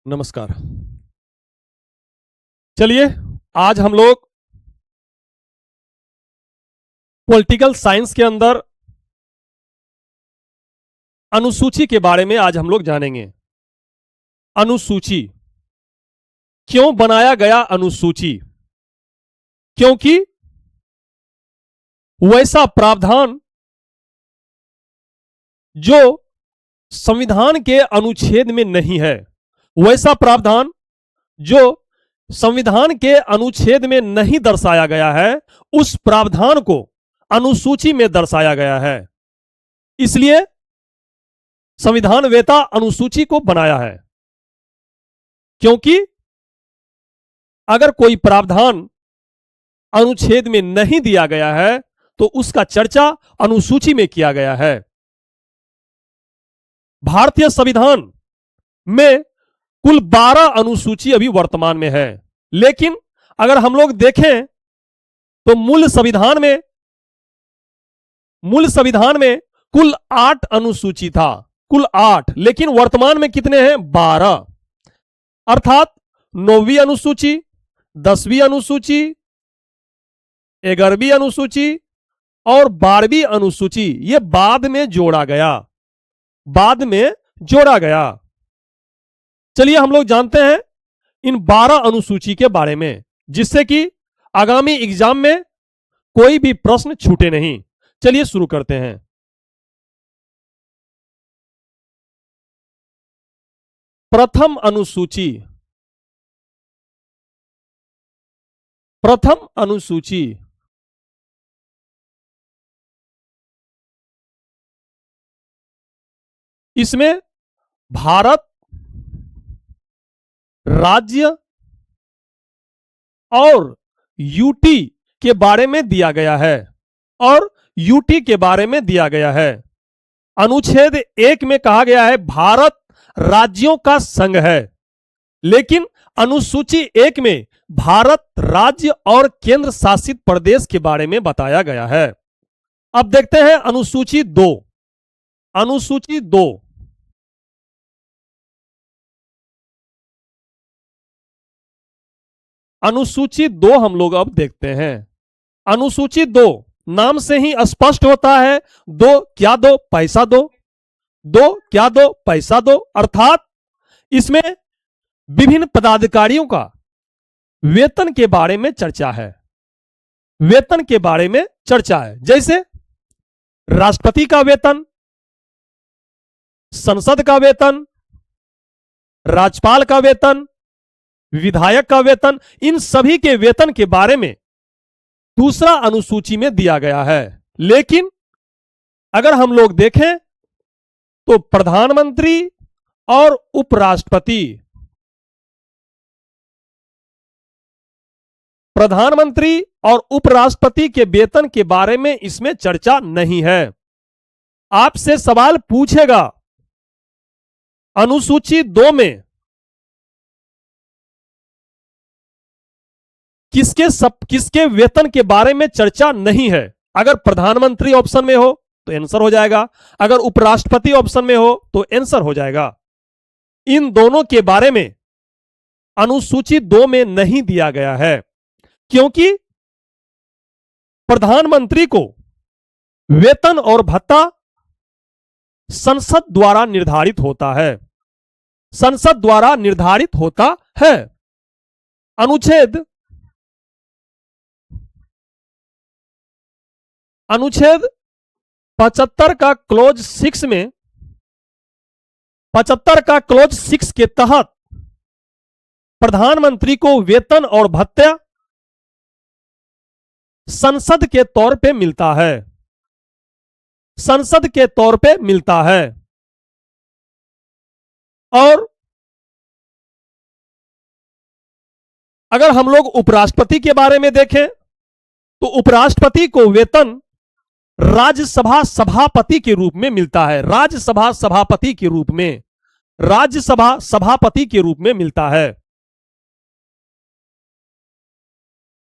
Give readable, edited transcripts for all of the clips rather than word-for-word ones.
नमस्कार। चलिए आज हम लोग पॉलिटिकल साइंस के अंदर अनुसूची के बारे में आज हम लोग जानेंगे। अनुसूची क्यों बनाया गया? अनुसूची क्योंकि वैसा प्रावधान जो संविधान के अनुच्छेद में नहीं है, वैसा प्रावधान जो संविधान के अनुच्छेद में नहीं दर्शाया गया है, उस प्रावधान को अनुसूची में दर्शाया गया है। इसलिए संविधान वेता अनुसूची को बनाया है, क्योंकि अगर कोई प्रावधान अनुच्छेद में नहीं दिया गया है तो उसका चर्चा अनुसूची में किया गया है। भारतीय संविधान में कुल 12 अनुसूची अभी वर्तमान में है, लेकिन अगर हम लोग देखें तो मूल संविधान में कुल 8 अनुसूची था, कुल 8, लेकिन वर्तमान में कितने हैं? 12। अर्थात 9वीं अनुसूची, 10वीं अनुसूची, 11वीं अनुसूची और 12वीं अनुसूची ये बाद में जोड़ा गया। चलिए हम लोग जानते हैं इन 12 अनुसूची के बारे में, जिससे कि आगामी एग्जाम में कोई भी प्रश्न छूटे नहीं। चलिए शुरू करते हैं। प्रथम अनुसूची इसमें भारत राज्य और यूटी के बारे में दिया गया है। अनुच्छेद 1 में कहा गया है भारत राज्यों का संघ है, लेकिन अनुसूची 1 में भारत राज्य और केंद्र शासित प्रदेश के बारे में बताया गया है। अब देखते हैं अनुसूची 2। अनुसूची 2 हम लोग अब देखते हैं। अनुसूची 2 नाम से ही स्पष्ट होता है, दो क्या दो पैसा दो, अर्थात इसमें विभिन्न पदाधिकारियों का वेतन के बारे में चर्चा है। जैसे राष्ट्रपति का वेतन, संसद का वेतन, राज्यपाल का वेतन, विधायक का वेतन, इन सभी के वेतन के बारे में दूसरा अनुसूची में दिया गया है। लेकिन अगर हम लोग देखें तो प्रधानमंत्री और उपराष्ट्रपति के वेतन के बारे में इसमें चर्चा नहीं है। आपसे सवाल पूछेगा अनुसूची 2 में किसके वेतन के बारे में चर्चा नहीं है। अगर प्रधानमंत्री ऑप्शन में हो तो आंसर हो जाएगा, अगर उपराष्ट्रपति ऑप्शन में हो तो आंसर हो जाएगा। इन दोनों के बारे में अनुसूची 2 में नहीं दिया गया है, क्योंकि प्रधानमंत्री को वेतन और भत्ता संसद द्वारा निर्धारित होता है। अनुच्छेद 75 का क्लोज 6 के तहत प्रधानमंत्री को वेतन और भत्ता संसद के तौर पे मिलता है। और अगर हम लोग उपराष्ट्रपति के बारे में देखें तो उपराष्ट्रपति को वेतन राज्यसभा सभापति के रूप में मिलता है। राज्यसभा सभापति के रूप में मिलता है।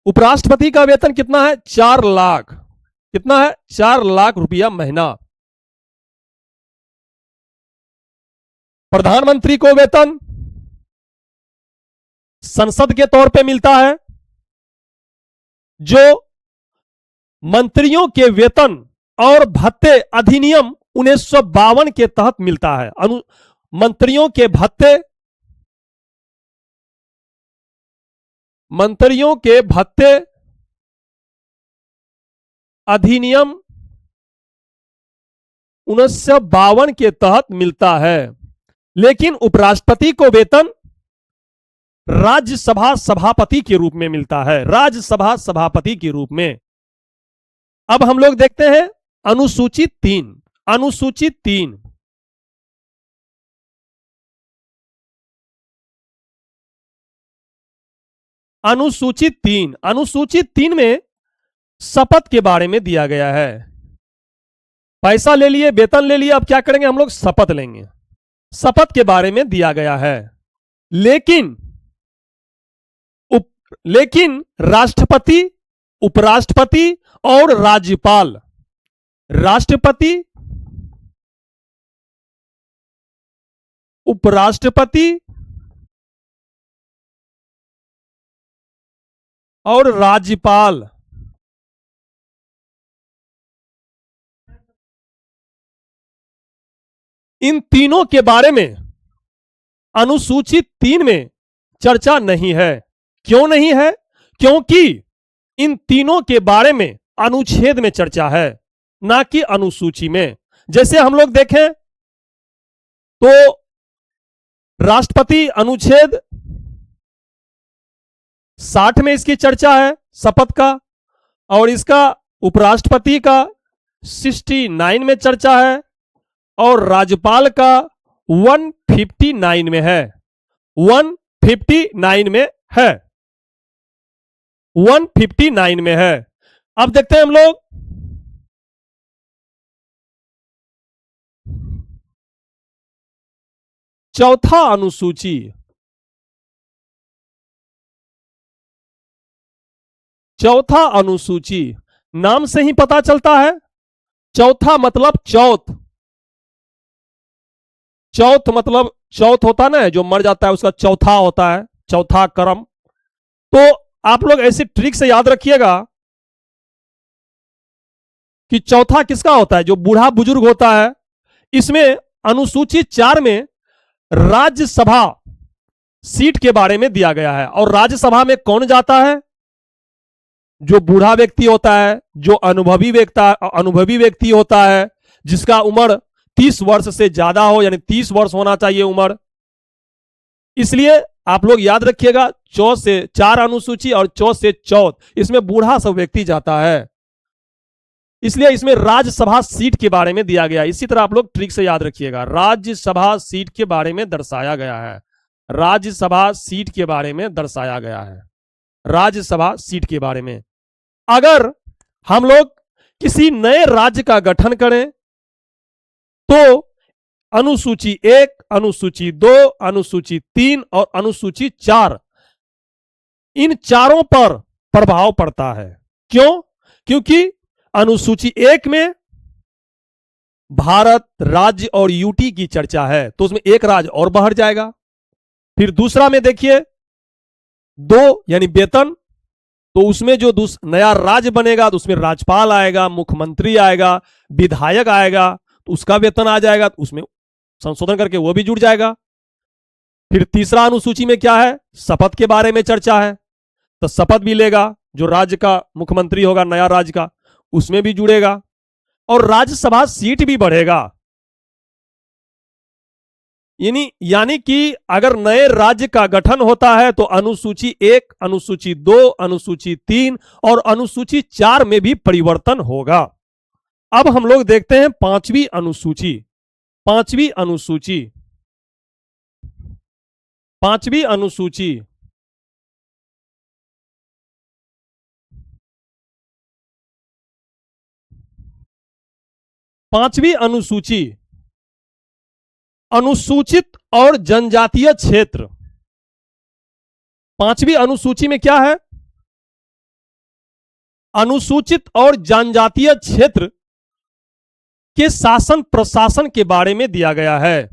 उपराष्ट्रपति का वेतन कितना है? 4 लाख। कितना है? 4 लाख रुपया महीना। प्रधानमंत्री को वेतन संसद के तौर पे मिलता है, जो मंत्रियों के वेतन और भत्ते अधिनियम 1952 के तहत मिलता है। मंत्रियों के भत्ते अधिनियम 1952 के तहत मिलता है। लेकिन उपराष्ट्रपति को वेतन राज्यसभा सभापति के रूप में मिलता है, राज्यसभा सभापति के रूप में। अब हम लोग देखते हैं अनुसूची 3। अनुसूची 3, अनुसूची 3 में शपथ के बारे में दिया गया है। पैसा ले लिए, वेतन ले लिए, अब क्या करेंगे हम लोग? शपथ लेंगे। शपथ के बारे में दिया गया है। लेकिन राष्ट्रपति, उपराष्ट्रपति और राज्यपाल, राष्ट्रपति, उपराष्ट्रपति और राज्यपाल इन तीनों के बारे में अनुसूची 3 में चर्चा नहीं है। क्यों नहीं है? क्योंकि इन तीनों के बारे में अनुच्छेद में चर्चा है, ना कि अनुसूची में। जैसे हम लोग देखें तो राष्ट्रपति अनुच्छेद 60 में इसकी चर्चा है शपथ का, और इसका उपराष्ट्रपति का 69 में चर्चा है, और राज्यपाल का 159 में है। 159 में है, 159 में है। अब देखते हैं हम लोग चौथा अनुसूची। चौथा अनुसूची नाम से ही पता चलता है, चौथा मतलब चौथ। चौथ मतलब चौथ होता ना, जो मर जाता है उसका चौथा होता है, चौथा कर्म। तो आप लोग ऐसी ट्रिक से याद रखिएगा कि चौथा किसका होता है? जो बूढ़ा बुजुर्ग होता है। इसमें अनुसूची 4 में राज्यसभा सीट के बारे में दिया गया है। और राज्यसभा में कौन जाता है? जो बूढ़ा व्यक्ति होता है, जो अनुभवी व्यक्ति होता है, जिसका उम्र 30 वर्ष से ज्यादा हो, यानी 30 वर्ष होना चाहिए उम्र। इसलिए आप लोग याद रखिएगा 4 से 4 अनुसूची और 4 से 4, इसमें बूढ़ा सब व्यक्ति जाता है, इसलिए इसमें राज्यसभा सीट के बारे में दिया गया। इसी तरह आप लोग ट्रिक से याद रखिएगा, राज्यसभा सीट के बारे में दर्शाया गया है। राज्यसभा सीट के बारे में दर्शाया गया है, राज्यसभा सीट के बारे में। अगर हम लोग किसी नए राज्य का गठन करें तो अनुसूची 1, अनुसूची 2, अनुसूची 3 और अनुसूची 4, इन चारों पर प्रभाव पड़ता है। क्यों? क्योंकि अनुसूची 1 में भारत, राज्य और यूटी की चर्चा है, तो उसमें एक राज्य और बढ़ जाएगा। फिर दूसरा में देखिए 2 यानी वेतन, तो उसमें जो नया राज्य बनेगा तो उसमें राज्यपाल आएगा, मुख्यमंत्री आएगा, विधायक आएगा, तो उसका वेतन आ जाएगा, तो उसमें संशोधन करके वो भी जुड़ जाएगा। फिर तीसरा अनुसूची में क्या है? शपथ के बारे में चर्चा है, तो शपथ भी लेगा, जो राज्य का मुख्यमंत्री होगा नया राज्य का, उसमें भी जुड़ेगा, और राज्यसभा सीट भी बढ़ेगा। यानी कि अगर नए राज्य का गठन होता है तो अनुसूची 1, अनुसूची 2, अनुसूची 3 और अनुसूची 4 में भी परिवर्तन होगा। अब हम लोग देखते हैं 5वीं अनुसूची। 5वीं अनुसूची, 5वीं अनुसूची पांचवी अनुसूची अनुसूचित और जनजातीय क्षेत्र। 5वीं अनुसूची में क्या है? अनुसूचित और जनजातीय क्षेत्र के शासन प्रशासन के बारे में दिया गया है।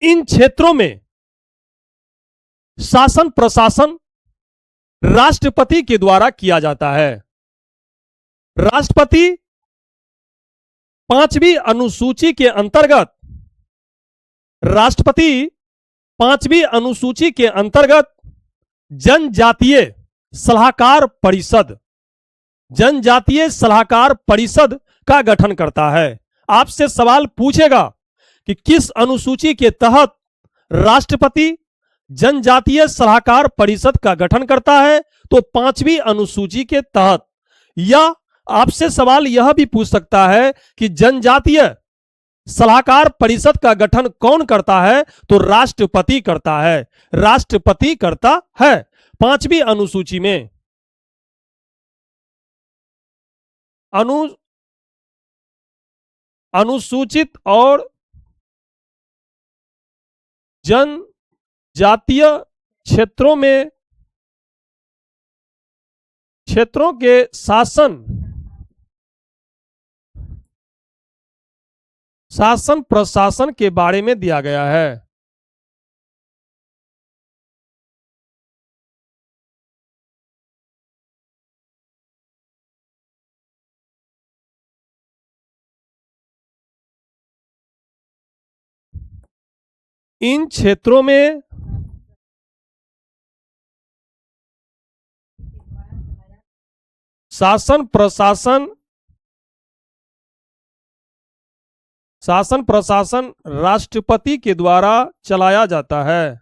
इन क्षेत्रों में शासन प्रशासन राष्ट्रपति के द्वारा किया जाता है। राष्ट्रपति 5वीं अनुसूची के अंतर्गत राष्ट्रपति 5वीं अनुसूची के अंतर्गत जनजातीय सलाहकार परिषद जनजातीय सलाहकार परिषद का गठन करता है। आपसे सवाल पूछेगा कि किस अनुसूची के तहत राष्ट्रपति जनजातीय सलाहकार परिषद का गठन करता है, तो 5वीं अनुसूची के तहत। या आपसे सवाल यह भी पूछ सकता है कि जनजातीय सलाहकार परिषद का गठन कौन करता है, तो राष्ट्रपति करता है। राष्ट्रपति करता है 5वीं अनुसूची में। अनुसूचित और जनजातीय क्षेत्रों के शासन प्रशासन के बारे में दिया गया है। इन क्षेत्रों में शासन प्रशासन राष्ट्रपति के द्वारा चलाया जाता है।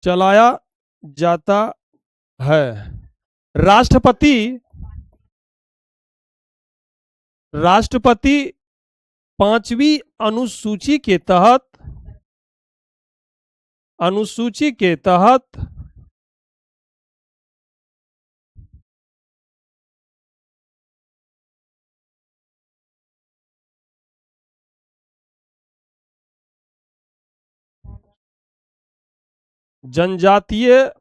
चलाया जाता है। राष्ट्रपति 5वीं अनुसूची के तहत जनजातीय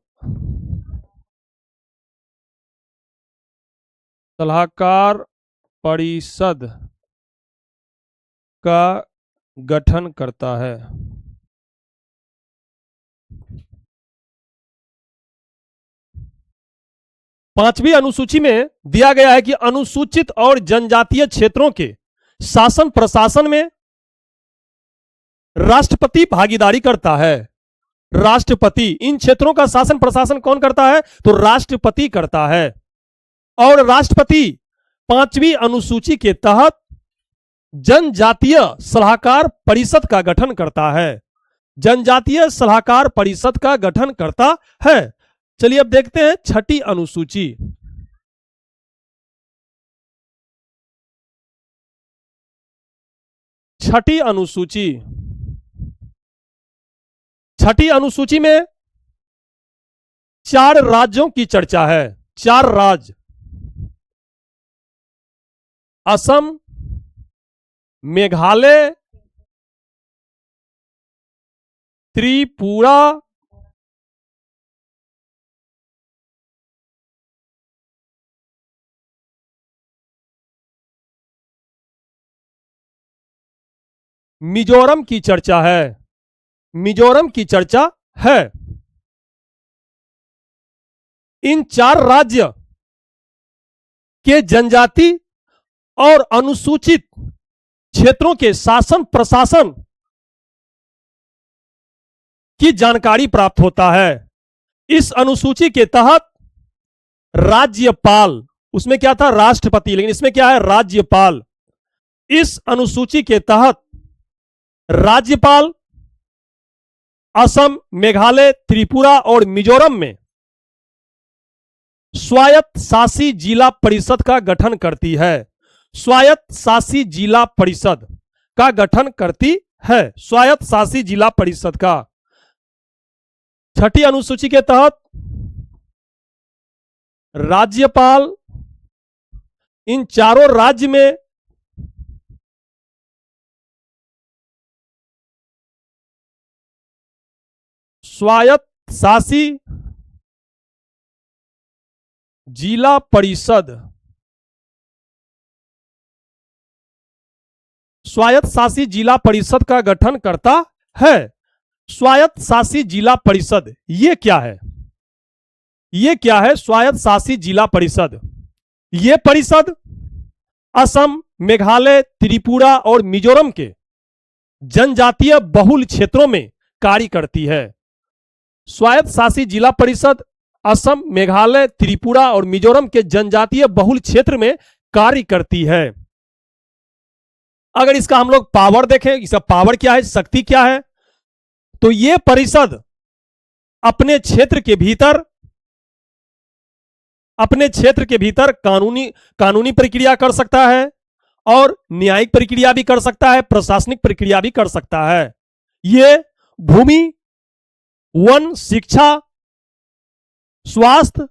सलाहकार परिषद का गठन करता है। पांचवी अनुसूची में दिया गया है कि अनुसूचित और जनजातीय क्षेत्रों के शासन प्रशासन में राष्ट्रपति भागीदारी करता है। राष्ट्रपति, इन क्षेत्रों का शासन प्रशासन कौन करता है, तो राष्ट्रपति करता है। और राष्ट्रपति 5वीं अनुसूची के तहत जनजातीय सलाहकार परिषद का गठन करता है। जनजातीय सलाहकार परिषद का गठन करता है। चलिए अब देखते हैं 6ठी अनुसूची। छठी अनुसूची में 4 राज्यों की चर्चा है। 4 राज्य: असम, मेघालय, त्रिपुरा, मिजोरम की चर्चा है। मिजोरम की चर्चा है। इन 4 राज्य के जनजाति और अनुसूचित क्षेत्रों के शासन प्रशासन की जानकारी प्राप्त होता है। इस अनुसूची के तहत राज्यपाल, उसमें क्या था, राष्ट्रपति, लेकिन इसमें क्या है, राज्यपाल। इस अनुसूची के तहत राज्यपाल असम, मेघालय, त्रिपुरा और मिजोरम में स्वायत्त शासी जिला परिषद का गठन करती है। स्वायत्त शासी जिला परिषद का गठन करती है। स्वायत्त शासी जिला परिषद का। 6ठी अनुसूची के तहत राज्यपाल इन चारों राज्य में स्वायत्त शासी जिला परिषद स्वायत्त शासी जिला परिषद का गठन करता है। स्वायत्त शासी जिला परिषद ये क्या है? ये क्या है स्वायत्त शासी जिला परिषद? ये परिषद असम, मेघालय, त्रिपुरा और मिजोरम के जनजातीय बहुल क्षेत्रों में कार्य करती है। स्वायत्त शासी जिला परिषद असम, मेघालय, त्रिपुरा और मिजोरम के जनजातीय बहुल क्षेत्र में कार्य करती है। अगर इसका हम लोग पावर देखें, इसका पावर क्या है, शक्ति क्या है, तो यह परिषद अपने क्षेत्र के भीतर कानूनी प्रक्रिया कर सकता है और न्यायिक प्रक्रिया भी कर सकता है, प्रशासनिक प्रक्रिया भी कर सकता है। यह भूमि, वन, शिक्षा, स्वास्थ्य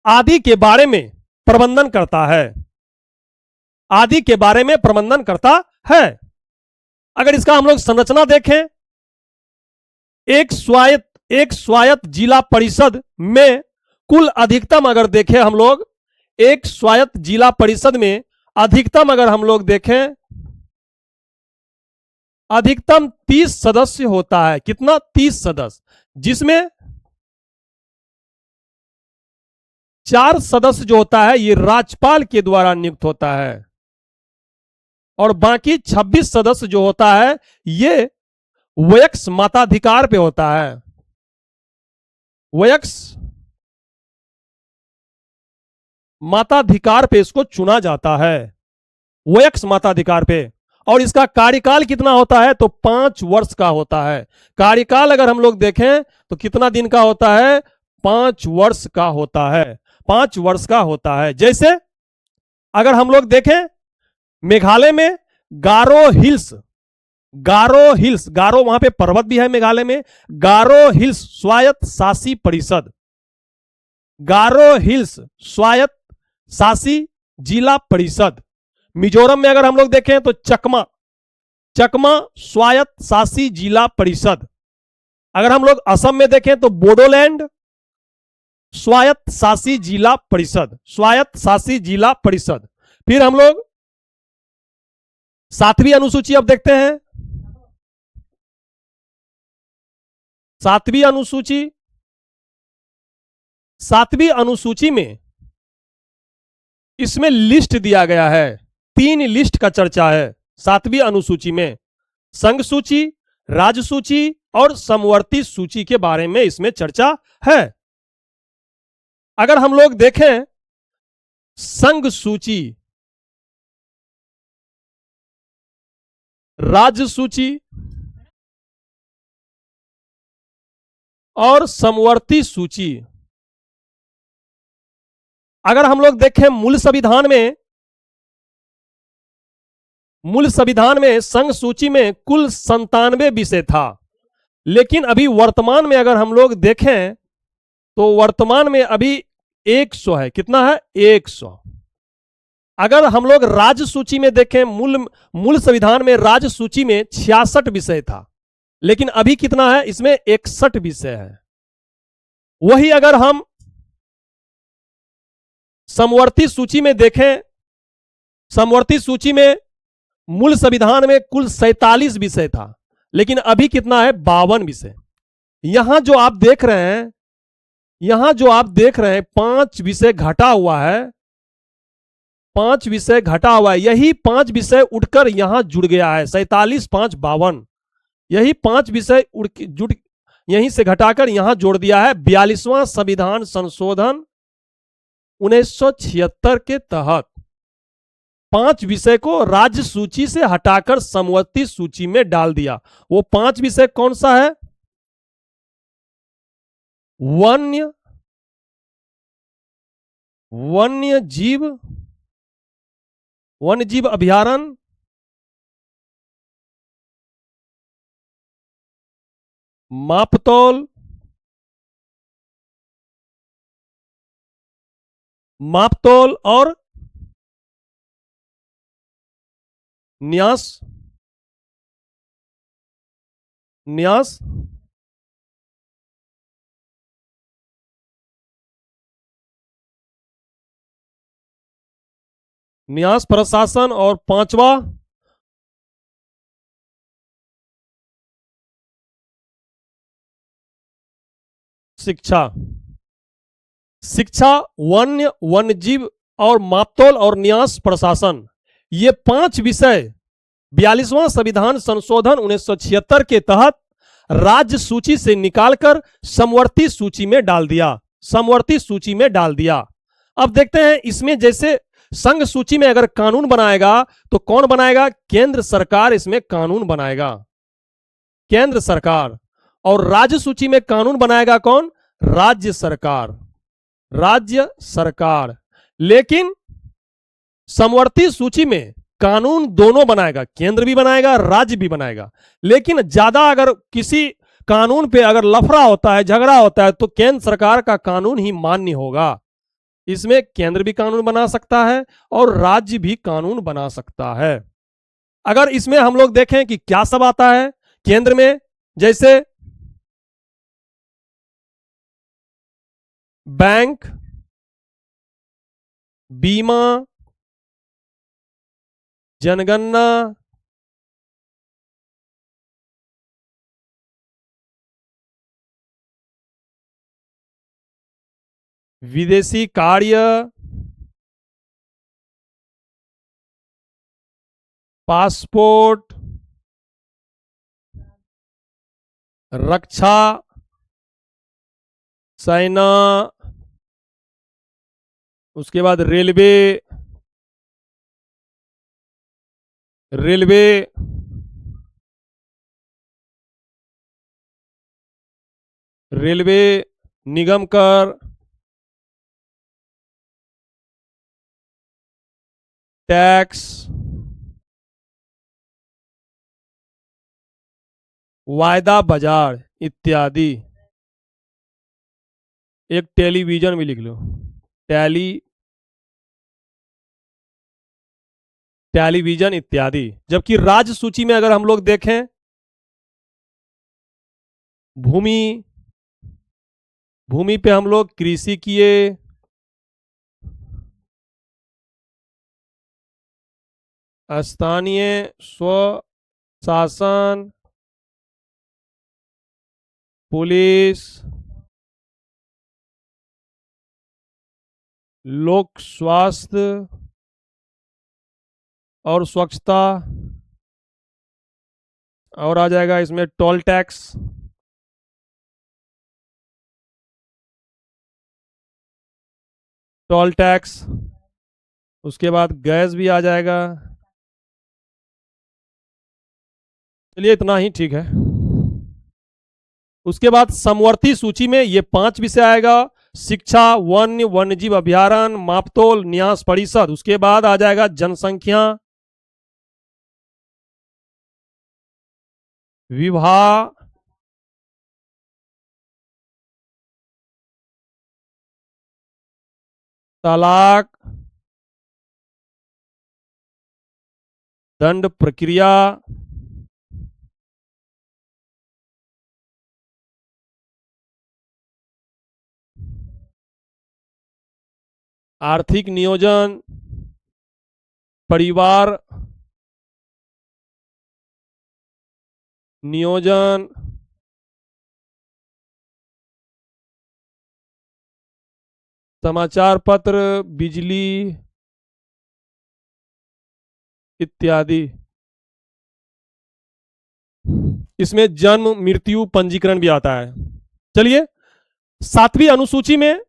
आदि के बारे में प्रबंधन करता है। अगर इसका हम लोग संरचना देखें, एक स्वायत्त जिला परिषद में कुल अधिकतम अगर देखें हम लोग, एक स्वायत्त जिला परिषद में अधिकतम अगर हम लोग देखें, अधिकतम 30 सदस्य होता है। कितना? 30 सदस्य, जिसमें 4 सदस्य जो होता है ये राज्यपाल के द्वारा नियुक्त होता है और बाकी 26 सदस्य जो होता है ये वयस्क मताधिकार पे होता है। वयस्क मताधिकार पे इसको चुना जाता है, वयस्क मताधिकार पे। और इसका कार्यकाल कितना होता है? तो 5 वर्ष का होता है। कार्यकाल अगर हम लोग देखें तो कितना दिन का होता है? 5 वर्ष का होता है। 5 वर्ष का होता है। जैसे अगर हम लोग देखें मेघालय में गारो हिल्स, गारो वहां पे पर्वत भी है मेघालय में, गारो हिल्स स्वायत्त शासी परिषद, गारो हिल्स स्वायत्त शासी जिला परिषद। मिजोरम में अगर हम लोग देखें तो चकमा स्वायत्त शासी जिला परिषद। अगर हम लोग असम में देखें तो बोडोलैंड स्वायत्त शासी जिला परिषद, स्वायत्त शासी जिला परिषद। फिर हम लोग 7वीं अनुसूची अब देखते हैं। 7वीं अनुसूची में इसमें लिस्ट दिया गया है, 3 लिस्ट का चर्चा है 7वीं अनुसूची में। संघ सूची, राज्य सूची और समवर्ती सूची के बारे में इसमें चर्चा है। अगर हम लोग देखें संघ सूची, राज्य सूची और समवर्ती सूची, अगर हम लोग देखें मूल संविधान में संघ सूची में कुल 97 विषय था, लेकिन अभी वर्तमान में अगर हम लोग देखें तो वर्तमान में अभी 100 है। कितना है? 100। अगर हम लोग राज्य सूची में देखें, मूल संविधान में राज्य सूची में 66 विषय था, लेकिन अभी कितना है? इसमें 61 विषय है। वही अगर हम समवर्ती सूची में देखें, समवर्ती सूची में मूल संविधान में कुल 47 विषय था, लेकिन अभी कितना है? 52 विषय। यहां जो आप देख रहे हैं 5 विषय घटा हुआ है, 5 विषय घटा हुआ है। यही 5 विषय उठकर यहां जुड़ गया है, 47 5 52। यही 5 विषय जुड़ यहीं से घटाकर यहां जोड़ दिया है। 42वां संविधान संशोधन 1976 के तहत 5 विषय को राज्य सूची से हटाकर समवर्ती सूची में डाल दिया। वो 5 विषय कौन सा है? वन्य जीव अभयारण्य, मापतौल और न्यास न्यास प्रशासन, और पांचवा शिक्षा। शिक्षा, वन्यजीव और मापतौल और न्यास प्रशासन, ये 5 विषय 42वां संविधान संशोधन 1976 के तहत राज्य सूची से निकालकर समवर्ती सूची में डाल दिया। समवर्ती सूची में डाल दिया। अब देखते हैं इसमें, जैसे संघ सूची में अगर कानून बनाएगा तो कौन बनाएगा? केंद्र सरकार इसमें कानून बनाएगा, केंद्र सरकार। और राज्य सूची में कानून बनाएगा कौन? राज्य सरकार, राज्य सरकार। लेकिन समवर्ती सूची में कानून दोनों बनाएगा, केंद्र भी बनाएगा, राज्य भी बनाएगा। लेकिन ज्यादा अगर किसी कानून पे अगर लफड़ा होता है, झगड़ा होता है, तो केंद्र सरकार का कानून ही मान्य होगा। इसमें केंद्र भी कानून बना सकता है और राज्य भी कानून बना सकता है। अगर इसमें हम लोग देखें कि क्या सब आता है केंद्र में, जैसे बैंक, बीमा, जनगणना, विदेशी कार्य, पासपोर्ट, रक्षा, सेना, उसके बाद रेलवे, रेलवे, रेलवे निगम कर, टैक्स, वायदा बाजार इत्यादि। एक टेलीविजन भी लिख लो, टेलीविजन इत्यादि। जबकि राज्य सूची में अगर हम लोग देखें, भूमि, भूमि पे हम लोग कृषि किए, स्थानीय स्वशासन, पुलिस, लोक स्वास्थ्य और स्वच्छता, और आ जाएगा इसमें टोल टैक्स, टोल टैक्स। उसके बाद गैस भी आ जाएगा। चलिए इतना ही ठीक है। उसके बाद समवर्ती सूची में ये 5 विषय आएगा, शिक्षा, वन्यजीव अभ्यारण्य, मापतोल, न्यास परिषद। उसके बाद आ जाएगा जनसंख्या विवाह, तलाक, दंड प्रक्रिया, आर्थिक नियोजन, परिवार नियोजन, समाचार पत्र, बिजली इत्यादि। इसमें जन्म, मृत्यु, पंजीकरण भी आता है। चलिए 7वीं अनुसूची में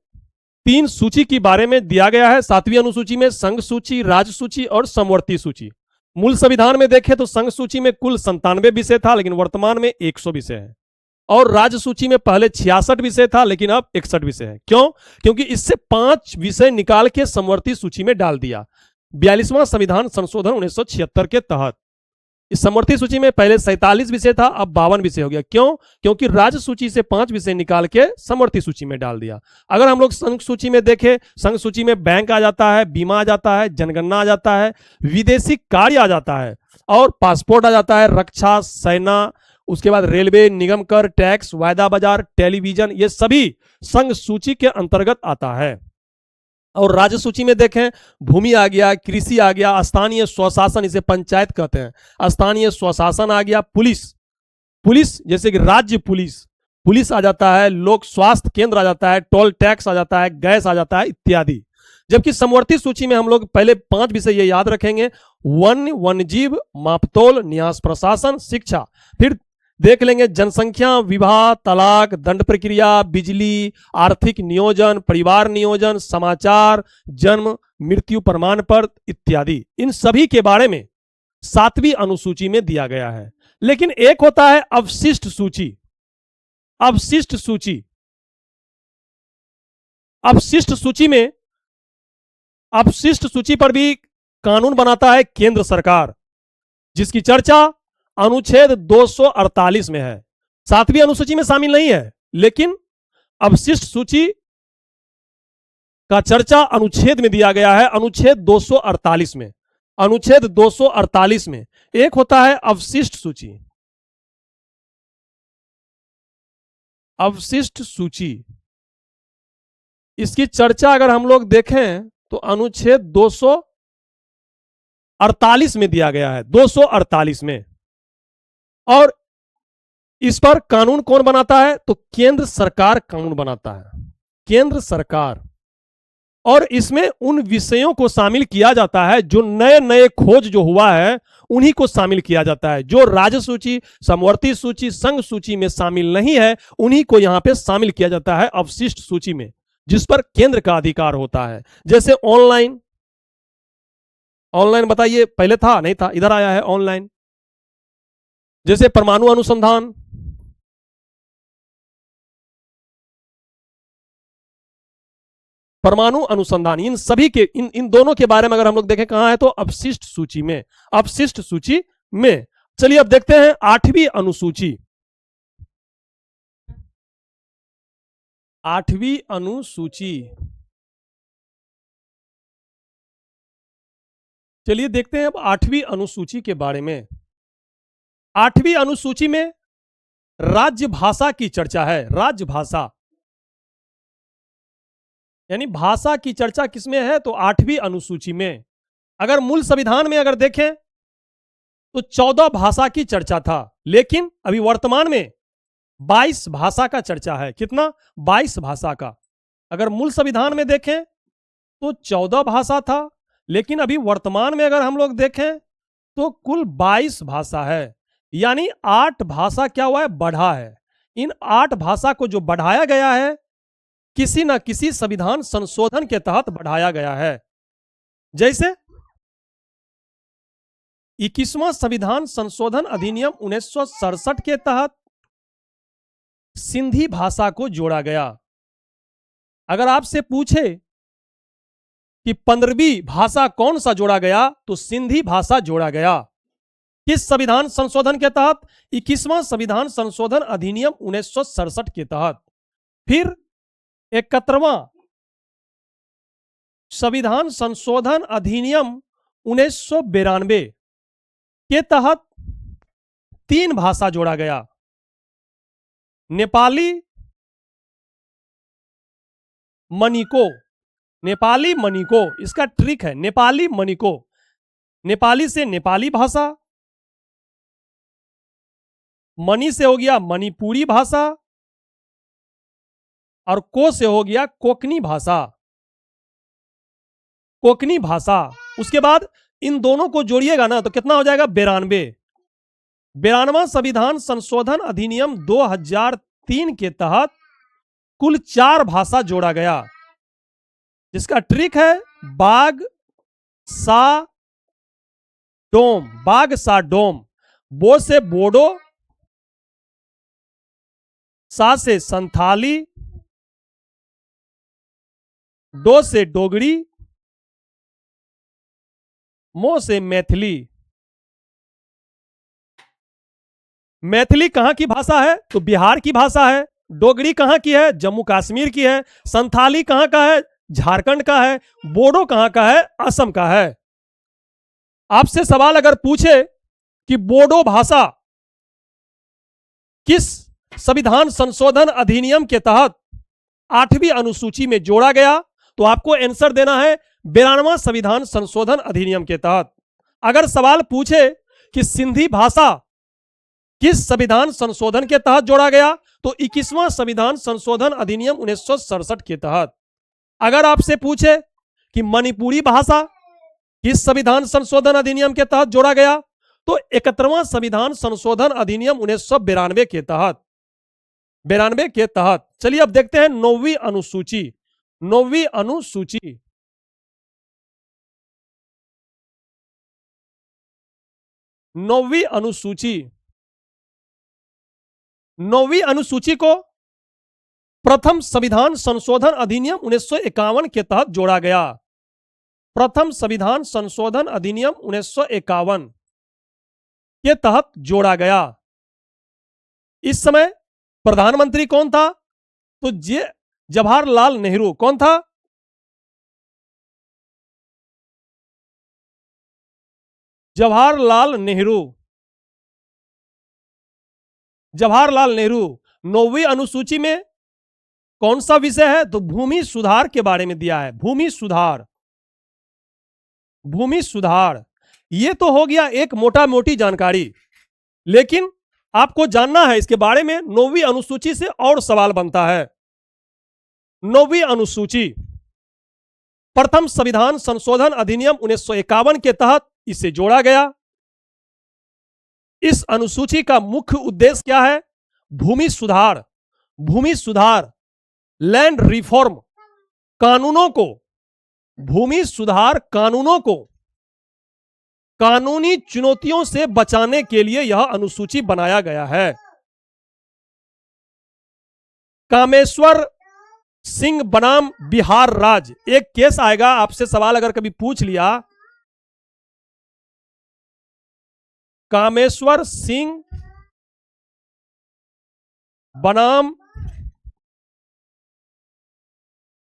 3 सूची के बारे में दिया गया है। 7वीं अनुसूची में संघ सूची, राज्य सूची और समवर्ती सूची। मूल संविधान में देखें तो संघ सूची में कुल 97 विषय था, लेकिन वर्तमान में 100 विषय है। और राज्य सूची में पहले 66 विषय था, लेकिन अब 61 विषय है। क्यों? क्योंकि इससे 5 विषय निकाल के समवर्ती सूची में डाल दिया 42वां संविधान संशोधन 1976 के तहत। इस समवर्ती सूची में पहले 47 विषय था, अब 52 विषय हो गया। क्यों? क्योंकि राज्य सूची से 5 विषय निकाल के समवर्ती सूची में डाल दिया। अगर हम लोग संघ सूची में देखें, संघ सूची में बैंक आ जाता है, बीमा आ जाता है, जनगणना आ जाता है, विदेशी कार्य आ जाता है और पासपोर्ट आ जाता है, रक्षा, सेना, उसके बाद रेलवे, निगम कर, टैक्स, वायदा बाजार, टेलीविजन, ये सभी संघ सूची के अंतर्गत आता है। और राज्य सूची में देखें, भूमि आ गया, कृषि आ गया, स्थानीय स्वशासन, इसे पंचायत कहते हैं, स्थानीय स्वशासन आ गया, पुलिस, पुलिस जैसे कि राज्य पुलिस, पुलिस आ जाता है, लोक स्वास्थ्य केंद्र आ जाता है, टोल टैक्स आ जाता है, गैस आ जाता है इत्यादि। जबकि समवर्ती सूची में हम लोग पहले 5 विषय ये याद रखेंगे, वन, वन्यजीव, मापतोल, न्यास प्रशासन, शिक्षा, फिर देख लेंगे जनसंख्या, विवाह, तलाक, दंड प्रक्रिया, बिजली, आर्थिक नियोजन, परिवार नियोजन, समाचार, जन्म मृत्यु प्रमाण पत्र इत्यादि। इन सभी के बारे में 7वीं अनुसूची में दिया गया है। लेकिन एक होता है अवशिष्ट सूची। अवशिष्ट सूची, अवशिष्ट सूची में, अवशिष्ट सूची पर भी कानून बनाता है केंद्र सरकार, जिसकी चर्चा अनुच्छेद 248 में है। 7वीं अनुसूची में शामिल नहीं है, लेकिन अवशिष्ट सूची का चर्चा अनुच्छेद में दिया गया है, अनुच्छेद 248 में। अनुच्छेद 248 में एक होता है अवशिष्ट सूची। अवशिष्ट सूची, इसकी चर्चा अगर हम लोग देखें तो अनुच्छेद 248 में दिया गया है, 248 में। और इस पर कानून कौन बनाता है? तो केंद्र सरकार कानून बनाता है, केंद्र सरकार। और इसमें उन विषयों को शामिल किया जाता है जो नए नए खोज जो हुआ है उन्हीं को शामिल किया जाता है। जो राज्य सूची, समवर्ती सूची, संघ सूची में शामिल नहीं है उन्हीं को यहां पे शामिल किया जाता है अवशिष्ट सूची में, जिस पर केंद्र का अधिकार होता है। जैसे ऑनलाइन, ऑनलाइन बताइए पहले था नहीं था, इधर आया है ऑनलाइन। जैसे परमाणु अनुसंधान, परमाणु अनुसंधान, इन सभी के इन दोनों के बारे में अगर हम लोग देखें कहां है तो अवशिष्ट सूची में, अवशिष्ट सूची में। चलिए अब देखते हैं 8वीं अनुसूची। 8वीं अनुसूची, चलिए देखते हैं अब 8वीं अनुसूची के बारे में। 8वीं अनुसूची में राज्य भाषा की चर्चा है। राज्य भाषा यानी भाषा की चर्चा किसमें है? तो 8वीं अनुसूची में। अगर मूल संविधान में अगर देखें तो 14 भाषा की चर्चा था, लेकिन अभी वर्तमान में 22 भाषा का चर्चा है। कितना? 22 भाषा का। अगर मूल संविधान में देखें तो 14 भाषा था, लेकिन अभी वर्तमान में अगर हम लोग देखें तो कुल 22 भाषा है। यानी 8 भाषा क्या हुआ है? बढ़ा है। इन 8 भाषा को जो बढ़ाया गया है किसी न किसी संविधान संशोधन के तहत बढ़ाया गया है। जैसे 21वां संविधान संशोधन अधिनियम 1967 के तहत सिंधी भाषा को जोड़ा गया। अगर आपसे पूछे कि 15वीं भाषा कौन सा जोड़ा गया तो सिंधी भाषा जोड़ा गया। किस संविधान संशोधन के तहत? 21वां संविधान संशोधन अधिनियम 1967 के तहत। फिर 71वां संविधान संशोधन अधिनियम 1992 के तहत 3 भाषा जोड़ा गया, नेपाली, मनिको। नेपाली मनिको, इसका ट्रिक है, नेपाली मनिको। नेपाली से नेपाली भाषा, मनी से हो गया मणिपुरी भाषा, और को से हो गया कोकनी भाषा। कोकनी भाषा। उसके बाद इन दोनों को जोड़िएगा ना तो कितना हो जाएगा? 92। 92वां संविधान संशोधन अधिनियम 2003 के तहत कुल 4 भाषा जोड़ा गया, जिसका ट्रिक है बाग सा डोम। बाग सा डोम। बो से बोडो, सा से संथाली, डो से डोगरी, मो से मैथिली। मैथिली कहां की भाषा है? तो बिहार की भाषा है। डोगरी कहां की है? जम्मू कश्मीर की है। संथाली कहां का है? झारखंड का है। बोडो कहां का है? असम का है। आपसे सवाल अगर पूछे कि बोडो भाषा किस संविधान संशोधन अधिनियम के तहत 8वीं अनुसूची में जोड़ा गया तो आपको आंसर देना है 92वां संविधान संशोधन अधिनियम के तहत। अगर सवाल पूछे कि सिंधी भाषा किस संविधान संशोधन के तहत जोड़ा गया, तो 21वां संविधान संशोधन अधिनियम 1967 के तहत। अगर आपसे पूछे कि मणिपुरी भाषा किस संविधान संशोधन अधिनियम के तहत जोड़ा गया, तो 71वां संविधान संशोधन अधिनियम 1992 के तहत। 92 के तहत। चलिए अब देखते हैं 9वीं अनुसूची। 9वीं अनुसूची, नौवीं अनुसूची, 9वीं अनुसूची को प्रथम संविधान संशोधन अधिनियम 1951 के तहत जोड़ा गया। प्रथम संविधान संशोधन अधिनियम 1951 के तहत जोड़ा गया। इस समय प्रधानमंत्री कौन था? तो जवाहरलाल नेहरू। कौन था? जवाहरलाल नेहरू। जवाहरलाल नेहरू। 9वीं अनुसूची में कौन सा विषय है? तो भूमि सुधार के बारे में दिया है। भूमि सुधार। भूमि सुधार। यह तो हो गया एक मोटा मोटी जानकारी, लेकिन आपको जानना है इसके बारे में। 9वीं अनुसूची से और सवाल बनता है। 9वीं अनुसूची, प्रथम संविधान संशोधन अधिनियम 1951 के तहत इसे जोड़ा गया। इस अनुसूची का मुख्य उद्देश्य क्या है? भूमि सुधार। भूमि सुधार, लैंड रिफॉर्म कानूनों को, भूमि सुधार कानूनों को कानूनी चुनौतियों से बचाने के लिए यह अनुसूची बनाया गया है। कामेश्वर सिंह बनाम बिहार राज्य, एक केस आएगा, आपसे सवाल अगर कभी पूछ लिया, कामेश्वर सिंह बनाम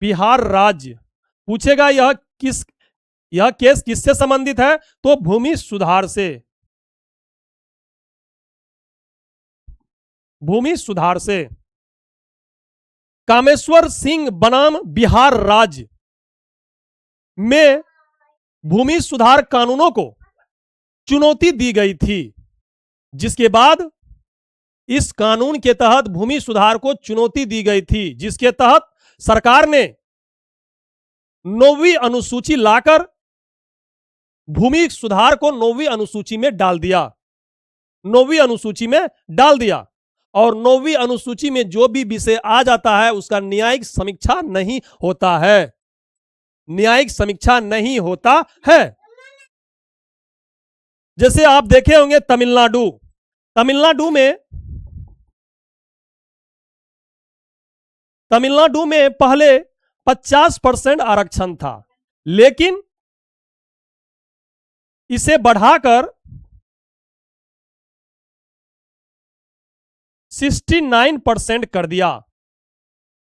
बिहार राज्य, पूछेगा यह केस किससे संबंधित है? तो भूमि सुधार से। भूमि सुधार से। कामेश्वर सिंह बनाम बिहार राज्य में भूमि सुधार कानूनों को चुनौती दी गई थी, जिसके बाद इस कानून के तहत भूमि सुधार को चुनौती दी गई थी, जिसके तहत सरकार ने 9वीं अनुसूची लाकर भूमि सुधार को 9वीं अनुसूची में डाल दिया। 9वीं अनुसूची में डाल दिया। और 9वीं अनुसूची में जो भी विषय आ जाता है उसका न्यायिक समीक्षा नहीं होता है। न्यायिक समीक्षा नहीं होता है। जैसे आप देखे होंगे तमिलनाडु। तमिलनाडु में पहले 50% आरक्षण था, लेकिन इसे बढ़ाकर 69% कर दिया।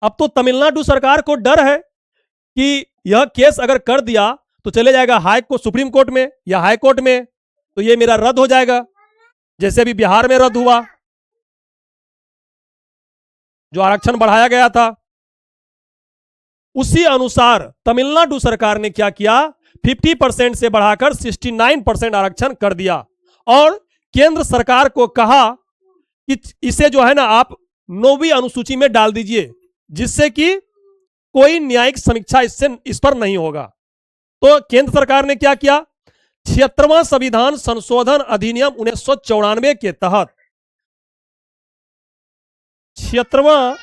अब तो तमिलनाडु सरकार को डर है कि यह केस अगर कर दिया तो चले जाएगा सुप्रीम कोर्ट में या हाई कोर्ट में, तो यह मेरा रद्द हो जाएगा, जैसे अभी बिहार में रद्द हुआ जो आरक्षण बढ़ाया गया था। उसी अनुसार तमिलनाडु सरकार ने क्या किया? 50% से बढ़ाकर 69% आरक्षण कर दिया और केंद्र सरकार को कहा कि इसे जो है ना आप 9वीं अनुसूची में डाल दीजिए, जिससे कि कोई न्यायिक समीक्षा इस पर नहीं होगा। तो केंद्र सरकार ने क्या किया? 76वां संविधान संशोधन अधिनियम 1994 के तहत 76वां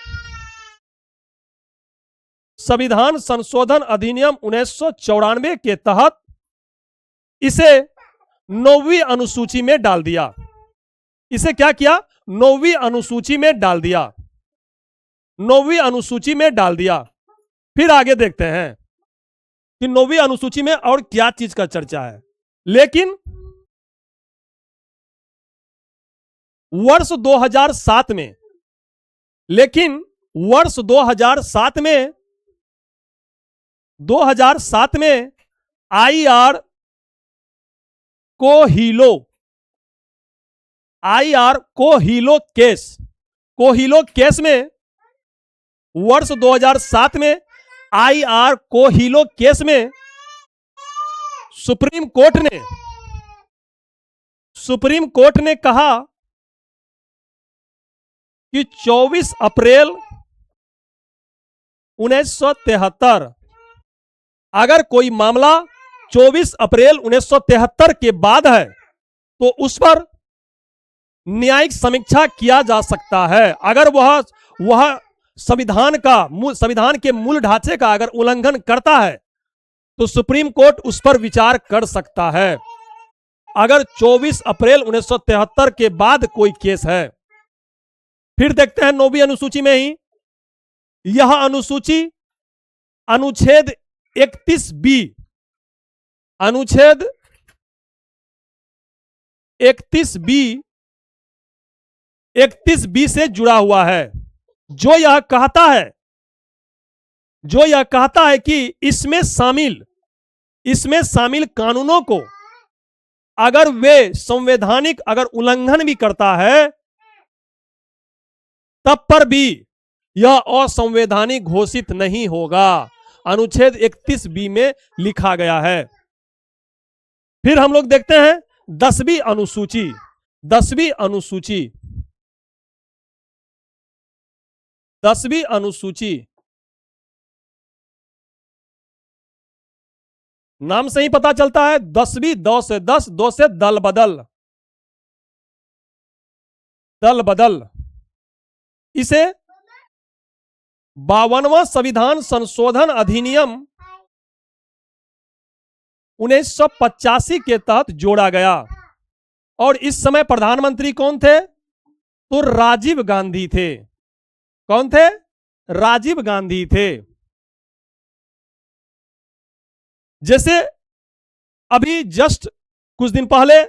संविधान संशोधन अधिनियम 1994 के तहत इसे 9वीं अनुसूची में डाल दिया। इसे क्या किया? 9वीं अनुसूची में डाल दिया। 9वीं अनुसूची में डाल दिया। फिर आगे देखते हैं कि 9वीं अनुसूची में और क्या चीज का चर्चा है। लेकिन वर्ष 2007 में वर्ष 2007 में आईआर कोहिलो केस में वर्ष 2007 में IR कोहिलो केस में सुप्रीम कोर्ट ने कहा कि 24 अप्रैल 1973, अगर कोई मामला 24 अप्रैल 1973 के बाद है तो उस पर न्यायिक समीक्षा किया जा सकता है। अगर वह संविधान के मूल ढांचे का अगर उल्लंघन करता है तो सुप्रीम कोर्ट उस पर विचार कर सकता है। अगर 24 अप्रैल 1973 के बाद कोई केस है। फिर देखते हैं 9वीं अनुसूची में ही यह अनुसूची अनुच्छेद 31B, अनुच्छेद 31B से जुड़ा हुआ है, जो यह कहता है कि इसमें शामिल कानूनों को अगर वे संवैधानिक अगर उल्लंघन भी करता है तब पर भी यह असंवैधानिक घोषित नहीं होगा। अनुच्छेद 31B में लिखा गया है। फिर हम लोग देखते हैं 10वीं अनुसूची नाम से ही पता चलता है। 10वीं 2 से 10, 2 से दल बदल। इसे 52वां संविधान संशोधन अधिनियम 1985 के तहत जोड़ा गया। और इस समय प्रधानमंत्री कौन थे? तो राजीव गांधी थे। कौन थे? राजीव गांधी थे। जैसे अभी जस्ट कुछ दिन पहले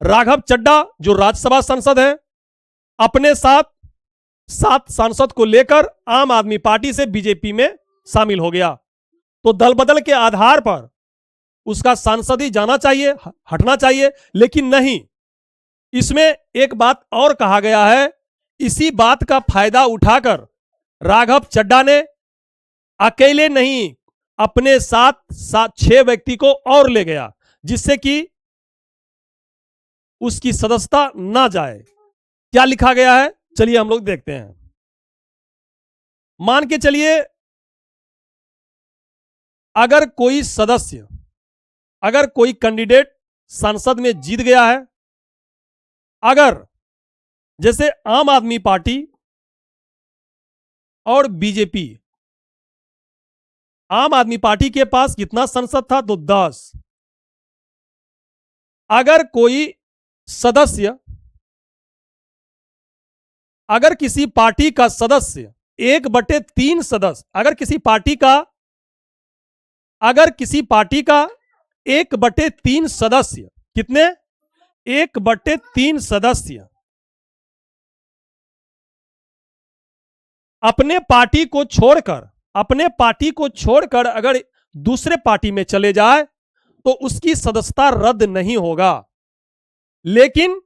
राघव चड्डा जो राज्यसभा सांसद है, अपने साथ 7 सांसद को लेकर आम आदमी पार्टी से बीजेपी में शामिल हो गया। तो दल बदल के आधार पर उसका सांसद ही जाना चाहिए, हटना चाहिए, लेकिन नहीं। इसमें एक बात और कहा गया है। इसी बात का फायदा उठाकर राघव चड्डा ने अकेले नहीं, अपने साथ 6 व्यक्ति को और ले गया, जिससे कि उसकी सदस्यता ना जाए। क्या लिखा गया है, चलिए हम लोग देखते हैं। मान के चलिए अगर कोई कैंडिडेट संसद में जीत गया है, अगर जैसे आम आदमी पार्टी और बीजेपी, आम आदमी पार्टी के पास कितना सांसद था? तो 10। अगर कोई सदस्य, अगर किसी पार्टी का सदस्य 1/3 सदस्य, अगर किसी पार्टी का 1/3 सदस्य, कितने? 1/3 सदस्य अपने पार्टी को छोड़कर अगर दूसरे पार्टी में चले जाए तो उसकी सदस्यता रद्द नहीं होगा। लेकिन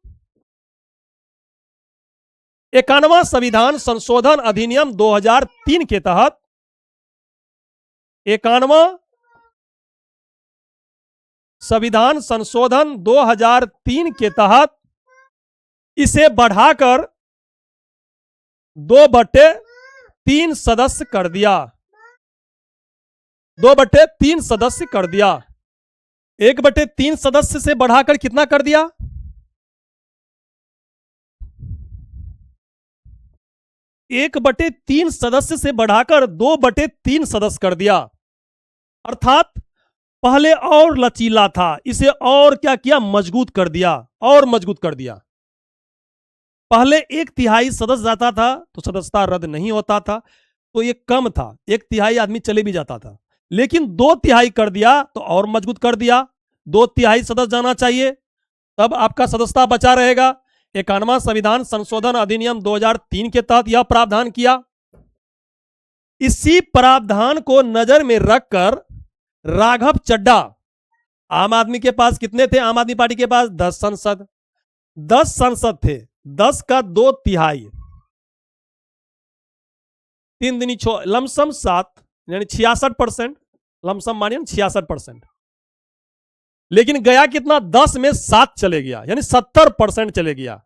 91वां संविधान संशोधन अधिनियम 2003 के तहत, 91वां संविधान संशोधन 2003 के तहत इसे बढ़ाकर 2/3 सदस्य कर दिया। 2/3 सदस्य कर दिया। 1/3 सदस्य से बढ़ाकर कितना कर दिया? 1/3 सदस्य से बढ़ाकर 2/3 सदस्य कर दिया। अर्थात पहले और लचीला था, इसे और क्या किया? मजबूत कर दिया। पहले 1/3 सदस्य जाता था तो सदस्यता रद्द नहीं होता था, तो ये कम था, 1/3 आदमी चले भी जाता था। लेकिन 2/3 कर दिया तो और मजबूत कर दिया। 2/3 सदस्य जाना चाहिए, तब आपका सदस्यता बचा रहेगा। 91वां संविधान संशोधन अधिनियम 2003 के तहत यह प्रावधान किया। इसी प्रावधान को नजर में रखकर राघव चड्डा, आम आदमी के पास कितने थे? आम आदमी पार्टी के पास 10 सांसद थे। 10 का 2/3, 3 दूनी 6, लमसम 7, यानी 66%, लमसम मानिए 66%। लेकिन गया कितना, 10 में 7 चले गया, यानी 70% चले गया,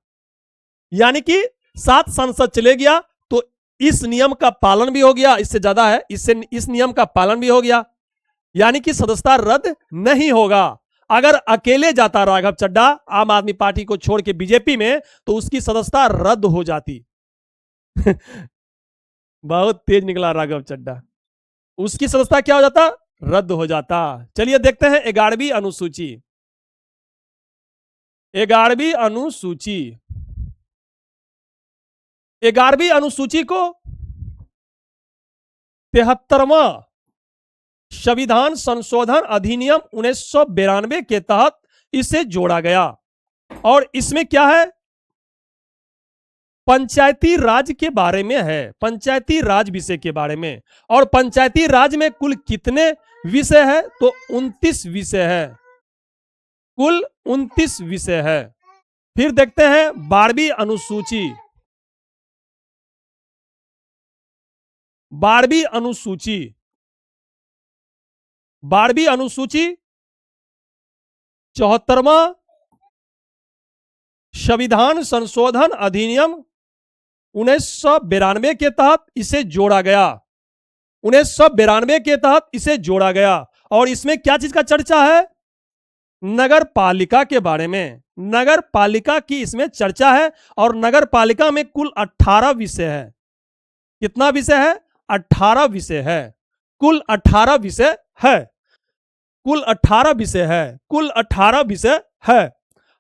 यानी कि 7 सांसद चले गया। तो इस नियम का पालन भी हो गया, इससे ज्यादा है, इससे इस नियम का पालन भी हो गया, यानी कि सदस्यता रद्द नहीं होगा। अगर अकेले जाता राघव चड्ढा आम आदमी पार्टी को छोड़ के बीजेपी में, तो उसकी सदस्यता रद्द हो जाती। बहुत तेज निकला राघव चड्ढा, उसकी सदस्यता क्या हो जाता, रद्द हो जाता। चलिए देखते हैं 11वीं अनुसूची। 11वीं अनुसूची, 11वीं अनुसूची को 73वां संविधान संशोधन अधिनियम 1992 के तहत इसे जोड़ा गया। और इसमें क्या है, पंचायती राज के बारे में है, पंचायती राज विषय के बारे में। और पंचायती राज में कुल कितने विषय है, तो 29 विषय है, कुल 29 विषय है। फिर देखते हैं 12वीं अनुसूची। 12वीं अनुसूची, 12वीं अनुसूची 74वां संविधान संशोधन अधिनियम 1992 के तहत इसे जोड़ा गया, 1992 के तहत इसे जोड़ा गया। और इसमें क्या चीज का चर्चा है, नगर पालिका के बारे में, नगर पालिका की इसमें चर्चा है। और नगर पालिका में कुल 18 विषय है। कितना विषय है, 18 विषय है, कुल 18 विषय है, कुल 18 विषय है, कुल 18 विषय है।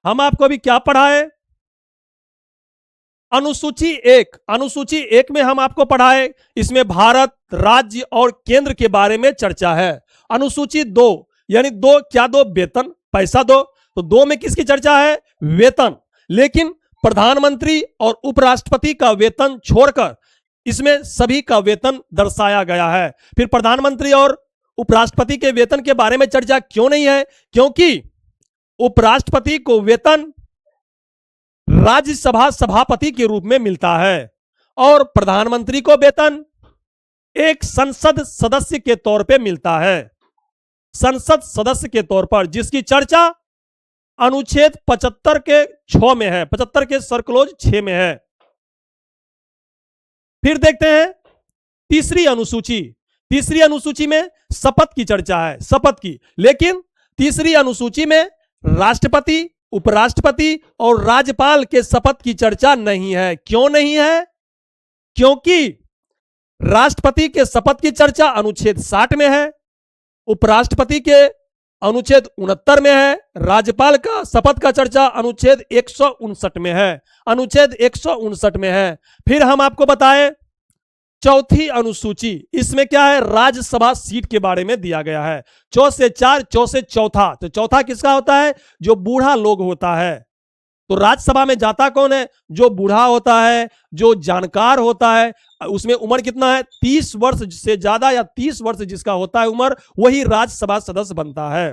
हम आपको अभी क्या पढ़ाए, अनुसूची 1, अनुसूची 1 में हम आपको पढ़ाए, इसमें भारत, राज्य और केंद्र के बारे में चर्चा है। अनुसूची 2, यानी 2 क्या दो, वेतन, पैसा दो। तो 2 में किसकी चर्चा है, वेतन। लेकिन प्रधानमंत्री और उपराष्ट्रपति का वेतन छोड़कर इसमें सभी का वेतन दर्शाया गया है। फिर प्रधानमंत्री और उपराष्ट्रपति के वेतन के बारे में चर्चा क्यों नहीं है, क्योंकि उपराष्ट्रपति को वेतन राज्यसभा सभापति के रूप में मिलता है और प्रधानमंत्री को वेतन एक संसद सदस्य के तौर पे मिलता है, संसद सदस्य के तौर पर, जिसकी चर्चा अनुच्छेद 75 के 6 में है, 75 के सरक्लोज 6 में है। फिर देखते हैं तीसरी अनुसूची। तीसरी अनुसूची में शपथ की चर्चा है, शपथ की। लेकिन तीसरी अनुसूची में राष्ट्रपति, उपराष्ट्रपति और राज्यपाल के शपथ की चर्चा नहीं है। क्यों नहीं है, क्योंकि राष्ट्रपति के शपथ की चर्चा अनुच्छेद 60 में है, उपराष्ट्रपति के अनुच्छेद 69 में है, राज्यपाल का शपथ का चर्चा अनुच्छेद 159 में है, अनुच्छेद 159 में है। फिर हम आपको बताएं चौथी अनुसूची, इसमें क्या है, राज्यसभा सीट के बारे में दिया गया है। 4 से 4, 4 से चौथा। तो चौथा किसका होता है, जो बूढ़ा लोग होता है। तो राज्यसभा में जाता कौन है, जो बूढ़ा होता है, जो जानकार होता है। उसमें उम्र कितना है, 30 वर्ष से ज्यादा या 30 वर्ष जिसका होता है उम्र, वही राज्यसभा सदस्य बनता है।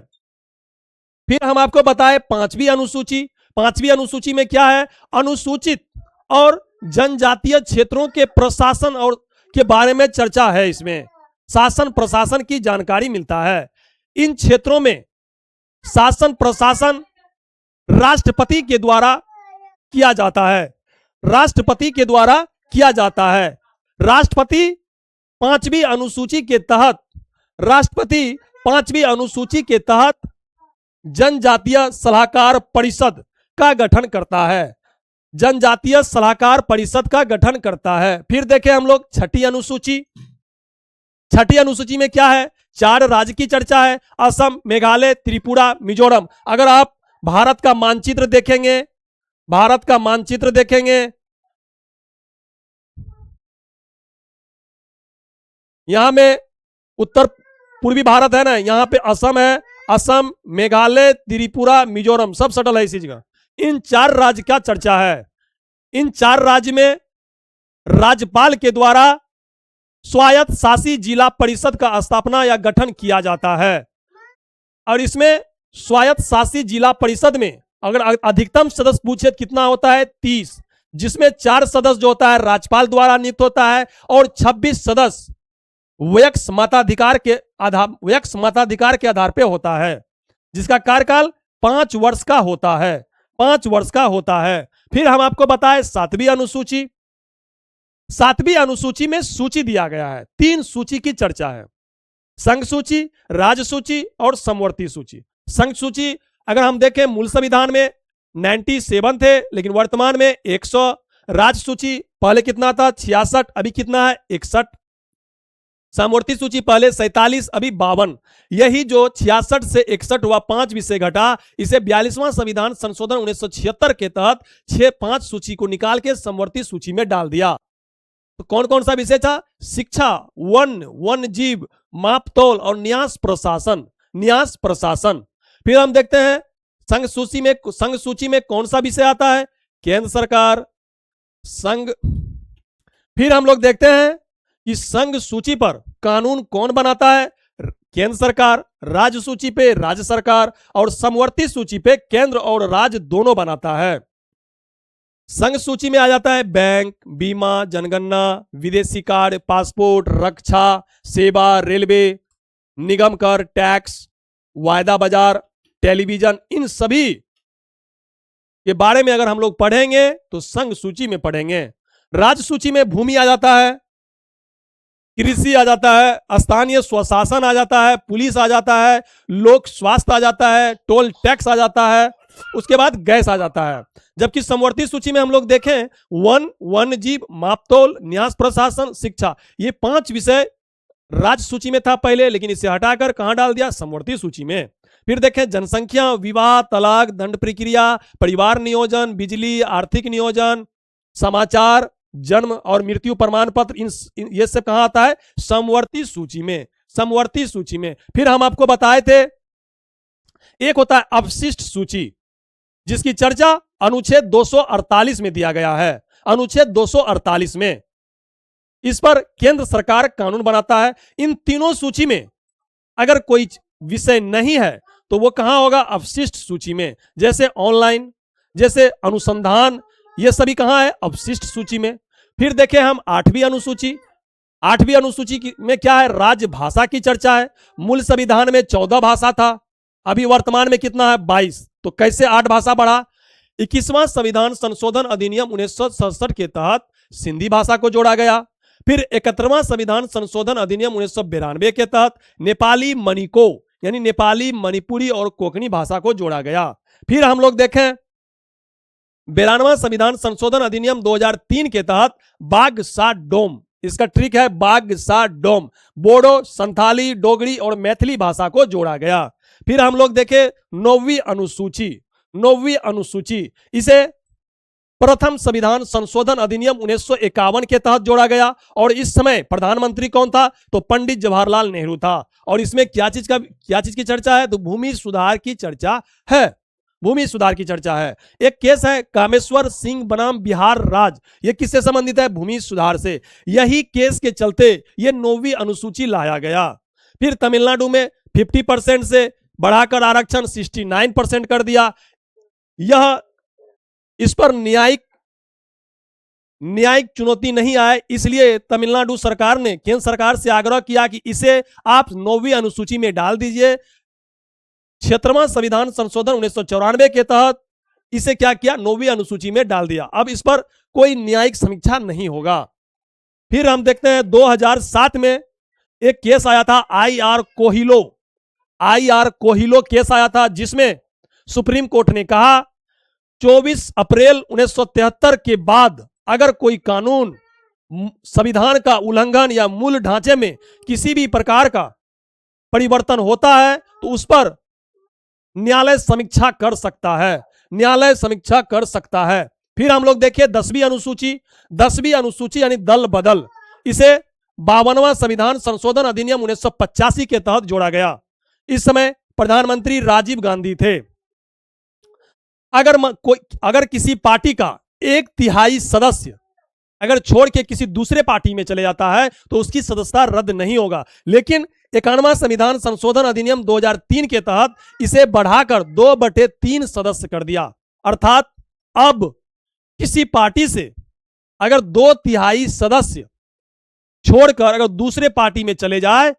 फिर हम आपको बताएं पांचवी अनुसूची। पांचवी अनुसूची में क्या है, अनुसूचित और जनजातीय क्षेत्रों के प्रशासन और के बारे में चर्चा है। इसमें शासन प्रशासन की जानकारी मिलता है। इन क्षेत्रों में शासन प्रशासन राष्ट्रपति के द्वारा किया जाता है, राष्ट्रपति के द्वारा किया जाता है। राष्ट्रपति पांचवी अनुसूची के तहत, राष्ट्रपति पांचवी अनुसूची के तहत जनजातीय सलाहकार परिषद का गठन करता है, जनजातीय सलाहकार परिषद का गठन करता है। फिर देखें हम लोग छठी अनुसूची। छठी अनुसूची में क्या है, 4 राज्य की चर्चा है, असम, मेघालय, त्रिपुरा, मिजोरम। अगर आप भारत का मानचित्र देखेंगे, भारत का मानचित्र देखेंगे, यहां में उत्तर पूर्वी भारत है ना, यहां पे असम है, असम, मेघालय, त्रिपुरा, मिजोरम सब सटल है इसी जगह। इन 4 राज्य का चर्चा है। इन 4 राज्य में राज्यपाल के द्वारा स्वायत्त शासी जिला परिषद का स्थापना या गठन किया जाता है। और इसमें स्वायत्त शासी जिला परिषद में अगर अधिकतम सदस्य पूछे कितना होता है, 30, जिसमें 4 सदस्य जो होता है राज्यपाल द्वारा नियुक्त होता है और 26 सदस्य वयस्क मताधिकार के आधार पे होता है, जिसका कार्यकाल 5 वर्ष का होता है, 5 वर्ष का होता है। फिर हम आपको बताएं 7वीं अनुसूची। 7वीं अनुसूची में सूची दिया गया है, 3 सूची की चर्चा है, संघ सूची, राज्य सूची और समवर्ती सूची। संघ सूची अगर हम देखें मूल संविधान में 97 थे, लेकिन वर्तमान में 100। राज्य सूची पहले कितना था? 66, अभी कितना है? 61। समवर्ती सूची पहले 47, अभी 52। यही जो 66 से 61 हुआ, 5 विषय घटा, इसे 42वां संविधान संशोधन 1976 के तहत 5 सूची को निकाल के समवर्ती सूची में डाल दिया। तो कौन कौन सा विषय था? शिक्षा, वन जीव, मापतौल और न्यास प्रशासन, न्यास प्रशासन। फिर हम देखते हैं संघ सूची में कौन सा विषय आता है? केंद्र सरकार, संघ। फिर हम लोग देखते हैं कि संघ सूची पर कानून कौन बनाता है? केंद्र सरकार। राज्य सूची पे राज्य सरकार और समवर्ती सूची पे केंद्र और राज्य दोनों बनाता है। संघ सूची में आ जाता है बैंक, बीमा, जनगणना, विदेशी कार्ड, पासपोर्ट, रक्षा, सेवा, रेलवे, निगम कर, टैक्स, वायदा बाजार, टेलीविजन। इन सभी के बारे में अगर हम लोग पढ़ेंगे तो संघ सूची में पढ़ेंगे। राज्य सूची में भूमि आ जाता है, कृषि आ जाता है, स्थानीय स्वशासन आ जाता है, पुलिस आ जाता है, लोक स्वास्थ्य आ जाता है, टोल टैक्स आ जाता है, उसके बाद गैस आ जाता है। जबकि समवर्ती सूची में हम लोग देखें वन जीव, मापतौल, न्यास प्रशासन, शिक्षा, ये 5 विषय राज्य सूची में था पहले, लेकिन इसे हटाकर कहां डाल दिया? समवर्ती सूची में। फिर देखें जनसंख्या, विवाह, तलाक, दंड प्रक्रिया, परिवार नियोजन, बिजली, आर्थिक नियोजन, समाचार, जन्म और मृत्यु प्रमाण पत्र, ये सब कहां आता है? समवर्ती सूची में, समवर्ती सूची में। फिर हम आपको बताए थे एक होता है अवशिष्ट सूची, जिसकी चर्चा अनुच्छेद 248 में दिया गया है। अनुच्छेद 248 में इस पर केंद्र सरकार कानून बनाता है। इन तीनों सूची में अगर कोई विषय नहीं है तो वो कहां होगा? अवशिष्ट सूची में। जैसे ऑनलाइन, जैसे अनुसंधान, ये सभी कहां है? अवशिष्ट सूची में। फिर देखें हम 8वीं अनुसूची। 8वीं अनुसूची में क्या है? राज्य भाषा की चर्चा है। मूल संविधान में 14 भाषा था, अभी वर्तमान में कितना है? 22। तो कैसे 8 भाषा बढ़ा? 21वां संविधान संशोधन अधिनियम 1967 के तहत सिंधी भाषा को जोड़ा गया। फिर 71वां संविधान संशोधन अधिनियम 1992 के तहत नेपाली मणिको यानी नेपाली, मणिपुरी और कोंकणी भाषा को जोड़ा गया। फिर हम लोग देखें 92वां संविधान संशोधन अधिनियम 2003 के तहत बाग सा डोम, इसका ट्रिक है बाग सा डोम, बोडो, संथाली, डोगरी और मैथिली भाषा को जोड़ा गया। फिर हम लोग देखें 9वीं अनुसूची। 9वीं अनुसूची इसे प्रथम संविधान संशोधन अधिनियम 1951 के तहत जोड़ा गया और इस समय प्रधानमंत्री कौन था? तो पंडित जवाहरलाल नेहरू था। और इसमें क्या चीज की चर्चा है? तो भूमि सुधार की चर्चा है, भूमि सुधार की चर्चा है। एक केस है कामेश्वर सिंह बनाम बिहार राज्य, यह किससे संबंधित है? भूमि सुधार से। यही केस के चलते यह 9वीं अनुसूची लाया गया। फिर तमिलनाडु में 50% से बढ़ाकर आरक्षण 69% कर दिया। यह इस पर न्यायिक चुनौती नहीं आए, इसलिए तमिलनाडु सरकार ने केंद्र सरकार से आग्रह किया कि इसे आप 9वीं अनुसूची में डाल दीजिए। 76वां संविधान संशोधन 1994 के तहत इसे क्या किया? 9वीं अनुसूची में डाल दिया। अब इस पर कोई न्यायिक समीक्षा नहीं होगा। फिर हम देखते हैं 2007 में एक केस आया था आई.आर. कोहिलो केस आया था, जिसमें सुप्रीम कोर्ट ने कहा 24 अप्रैल 1973 के बाद अगर कोई कानून संविधान का उल्लंघन या मूल ढांचे में किसी भी प्रकार का परिवर्तन होता है तो उस पर न्यायालय समीक्षा कर सकता है, न्यायालय समीक्षा कर सकता है। फिर हम लोग देखिए 10वीं अनुसूची। 10वीं अनुसूची यानी दल बदल, इसे 52वां संविधान संशोधन अधिनियम 1985 के तहत जोड़ा गया। इस समय प्रधानमंत्री राजीव गांधी थे। अगर किसी पार्टी का 1/3 सदस्य अगर छोड़ के किसी दूसरे पार्टी में चले जाता है तो उसकी सदस्यता रद्द नहीं होगा। लेकिन 51वां संविधान संशोधन अधिनियम 2003 के तहत इसे बढ़ाकर 2/3 सदस्य कर दिया। अर्थात अब किसी पार्टी से अगर 2/3 सदस्य छोड़कर अगर दूसरे पार्टी में चले जाए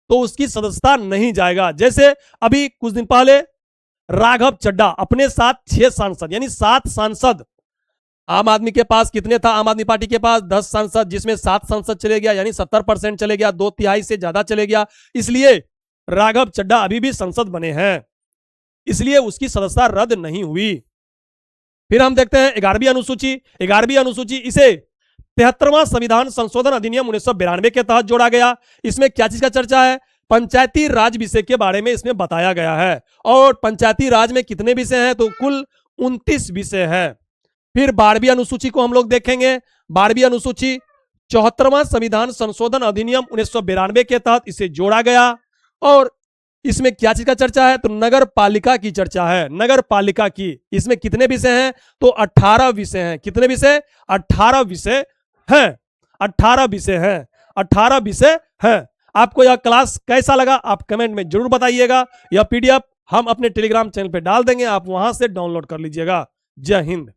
तो उसकी सदस्यता नहीं जाएगा। जैसे अभी कुछ दिन पहले राघव चड्ढा अपने साथ 6 सांसद यानी 7 सांसद, आम आदमी के पास कितने था, आम आदमी पार्टी के पास 10 सांसद, जिसमें 7 सांसद चले गया यानी 70% चले गया, 2/3 से ज्यादा चले गया। इसलिए राघव चड्ढा अभी भी संसद बने हैं, इसलिए उसकी सदस्यता रद्द नहीं हुई। फिर हम देखते हैं 11वीं अनुसूची। 11वीं अनुसूची इसे 73वां संविधान संशोधन अधिनियम 1992 के तहत जोड़ा गया। इसमें क्या चीज का चर्चा है, पंचायती राज विषय के बारे में इसमें बताया गया है। और पंचायती राज में कितने विषय हैं, तो कुल 29 विषय हैं। फिर 12वीं अनुसूची को हम लोग देखेंगे। 12वीं अनुसूची 74वां संविधान संशोधन अधिनियम 1992 के तहत इसे जोड़ा गया। और इसमें क्या चीज का चर्चा है, तो नगर पालिका की चर्चा है, नगर पालिका की। इसमें कितने विषय हैं, तो 18 विषय हैं। कितने विषय, 18 विषय हैं, 18 विषय हैं, 18 विषय हैं। आपको यह क्लास कैसा लगा आप कमेंट में जरूर बताइएगा। यह पीडीएफ हम अपने टेलीग्राम चैनल पे डाल देंगे, आप वहां से डाउनलोड कर लीजिएगा। जय हिंद।